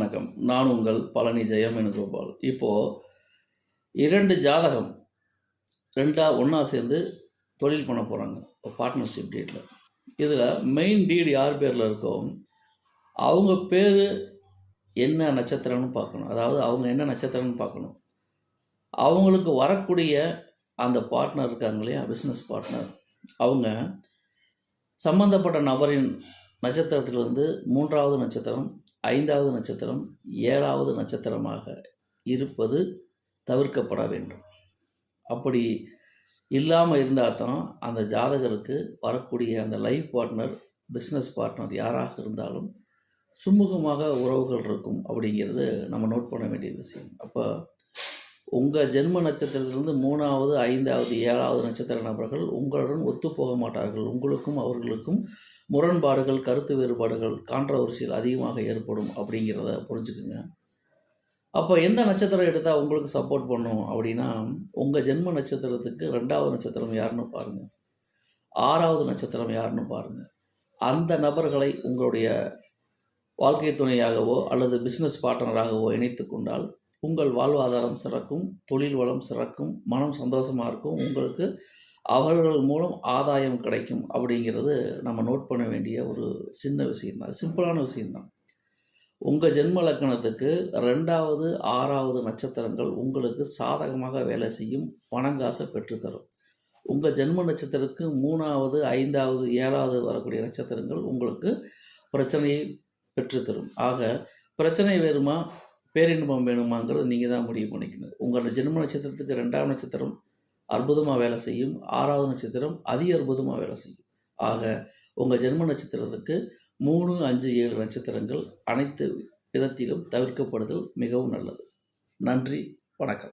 வணக்கம். நான் உங்கள் பழனி ஜெயம் வேணுகோபால். இப்போது 2 ஜாதகம் ஒன்றா சேர்ந்து தொழில் பண்ண போகிறாங்க, பார்ட்னர்ஷிப் டீடில். இதில் மெயின் டீடு யார் பேரில் இருக்கோ அவங்க பேர் என்ன நட்சத்திரம்னு பார்க்கணும். அதாவது அவங்க என்ன நட்சத்திரம்னு பார்க்கணும். அவங்களுக்கு வரக்கூடிய அந்த பார்ட்னர் இருக்காங்க இல்லையா, பிஸ்னஸ் பார்ட்னர், அவங்க சம்பந்தப்பட்ட நபரின் நட்சத்திரத்திலிருந்து 3வது நட்சத்திரம், 5வது நட்சத்திரம், 7வது நட்சத்திரமாக இருப்பது தவிர்க்கப்பட வேண்டும். அப்படி இல்லாமல் இருந்தால் தான் அந்த ஜாதகருக்கு வரக்கூடிய அந்த லைஃப் பார்ட்னர், பிஸ்னஸ் பார்ட்னர் யாராக இருந்தாலும் சுமூகமாக உறவுகள் இருக்கும் அப்படிங்கிறது நம்ம நோட் பண்ண வேண்டிய விஷயம். அப்போ உங்கள் ஜென்ம நட்சத்திரத்திலிருந்து 3வது, 5வது, 7வது நட்சத்திர நபர்கள் உங்களுடன் ஒத்துப்போக மாட்டார்கள். உங்களுக்கும் அவர்களுக்கும் முரண்பாடுகள், கருத்து வேறுபாடுகள், கான்ட்ரவர்சியல் அதிகமாக ஏற்படும் அப்படிங்கிறத புரிஞ்சுக்குங்க. அப்போ எந்த நட்சத்திரம் எடுத்தால் உங்களுக்கு சப்போர்ட் பண்ணும் அப்படின்னா, உங்கள் ஜென்ம நட்சத்திரத்துக்கு 2வது நட்சத்திரம் யாருன்னு பாருங்கள், 6வது நட்சத்திரம் யாருன்னு பாருங்கள். அந்த நபர்களை உங்களுடைய வாழ்க்கை துணையாகவோ அல்லது பிஸ்னஸ் பார்ட்னராகவோ இணைத்து கொண்டால் உங்கள் வாழ்வாதாரம் சிறக்கும், தொழில் வளம் சிறக்கும், மனம் சந்தோஷமாக இருக்கும், உங்களுக்கு அவர்கள் மூலம் ஆதாயம் கிடைக்கும் அப்படிங்கிறது நம்ம நோட் பண்ண வேண்டிய ஒரு சின்ன விஷயந்தான், சிம்பிளான விஷயந்தான். உங்கள் ஜென்ம லக்கணத்துக்கு 2வது, 6வது நட்சத்திரங்கள் உங்களுக்கு சாதகமாக வேலை செய்யும், பணங்காசை பெற்றுத்தரும். உங்கள் ஜென்ம நட்சத்திரத்துக்கு 3வது, 5வது, 7வது வரக்கூடிய நட்சத்திரங்கள் உங்களுக்கு பிரச்சனையை பெற்றுத்தரும். ஆக பிரச்சனை வேணுமா, பேரின்பம் வேணுமாங்கிறது நீங்கள் தான் முடிவு பண்ணிக்கணும். உங்கள் ஜென்ம நட்சத்திரத்துக்கு 2வது நட்சத்திரம் அற்புதமாக வேலை செய்யும், 6வது நட்சத்திரம் அதி அற்புதமாக வேலை செய்யும். ஆக உங்கள் ஜென்ம நட்சத்திரத்துக்கு 3, 5, 7 நட்சத்திரங்கள் அனைத்து விதத்திலும் தவிர்க்கப்படுதல் மிகவும் நல்லது. நன்றி, வணக்கம்.